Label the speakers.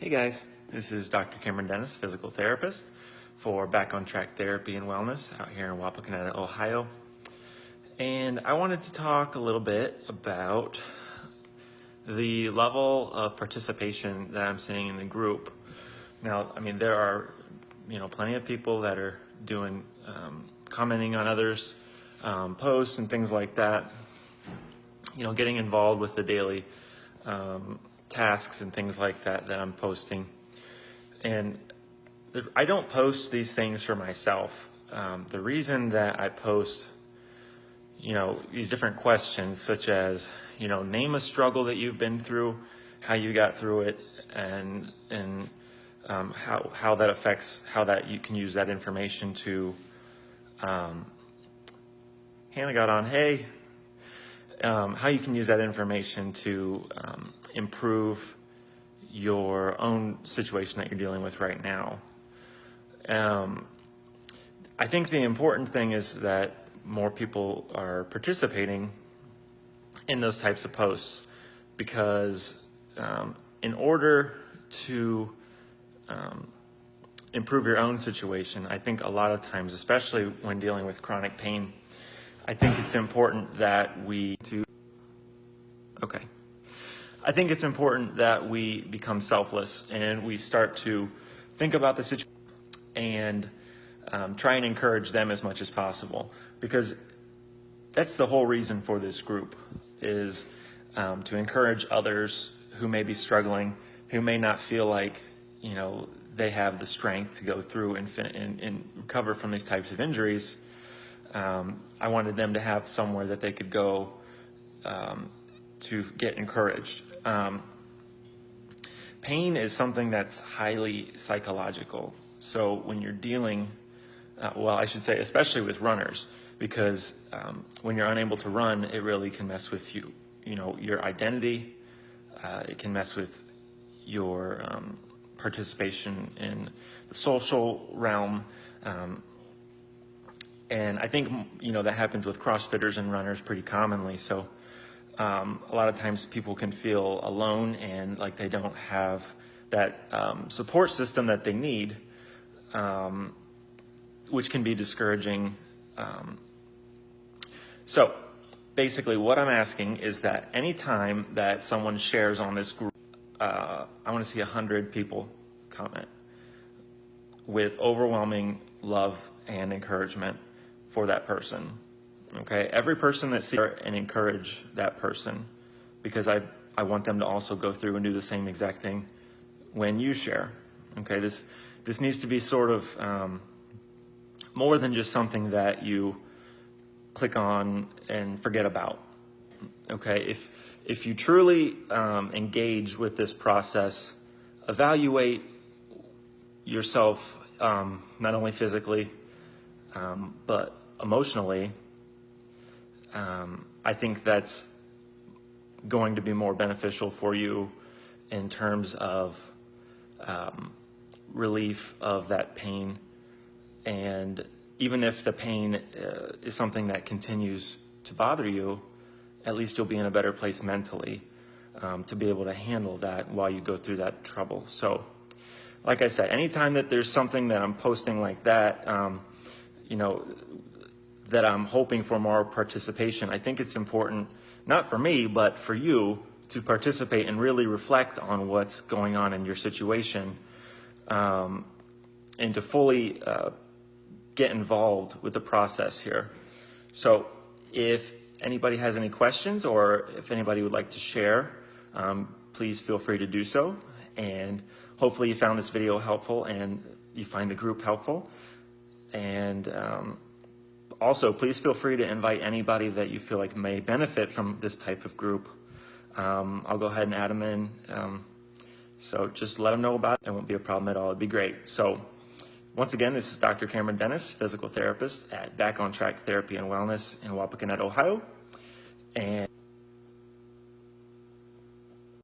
Speaker 1: Hey guys, this is Dr. Cameron Dennis, physical therapist for Back on Track Therapy and Wellness out here in Wapakoneta, Ohio. And I wanted to talk a little bit about the level of participation that I'm seeing in the group. Now, I mean, there are, plenty of people that are doing, commenting on others' posts and things like that, getting involved with the daily tasks and things like that I'm posting. And I don't post these things for myself. The reason that I post, these different questions such as, name a struggle that you've been through, how you got through it, and how that affects, how that you can use that information to, Hannah got on, hey, how you can use that information to improve your own situation that you're dealing with right now. I think the important thing is that more people are participating in those types of posts because in order to improve your own situation, I think a lot of times, especially when dealing with chronic pain, I think it's important that I think it's important that we become selfless and we start to think about the situation and try and encourage them as much as possible, because that's the whole reason for this group, is to encourage others who may be struggling, who may not feel like they have the strength to go through and recover from these types of injuries. I wanted them to have somewhere that they could go to get encouraged. Pain is something that's highly psychological. So when you're dealing, well, I should say, especially with runners, because when you're unable to run, it really can mess with your identity. It can mess with your participation in the social realm. And I think, that happens with CrossFitters and runners pretty commonly. So a lot of times people can feel alone and like they don't have that support system that they need, which can be discouraging. So basically what I'm asking is that anytime that someone shares on this group, I want to see 100 people comment with overwhelming love and encouragement for that person. Okay, every person that sees and encourage that person, because I want them to also go through and do the same exact thing when you share. Okay, this needs to be sort of more than just something that you click on and forget about. Okay, if you truly engage with this process, evaluate yourself, not only physically but emotionally. I think that's going to be more beneficial for you in terms of relief of that pain. And even if the pain is something that continues to bother you, at least you'll be in a better place mentally to be able to handle that while you go through that trouble. So, like I said, anytime that there's something that I'm posting like that, that I'm hoping for more participation, I think it's important, not for me, but for you to participate and really reflect on what's going on in your situation, and to fully get involved with the process here. So if anybody has any questions or if anybody would like to share, please feel free to do so. And hopefully you found this video helpful and you find the group helpful. And also, please feel free to invite anybody that you feel like may benefit from this type of group. I'll go ahead and add them in. So just let them know about it. It won't be a problem at all. It'd be great. So once again, this is Dr. Cameron Dennis, physical therapist at Back on Track Therapy and Wellness in Wapakoneta, Ohio. And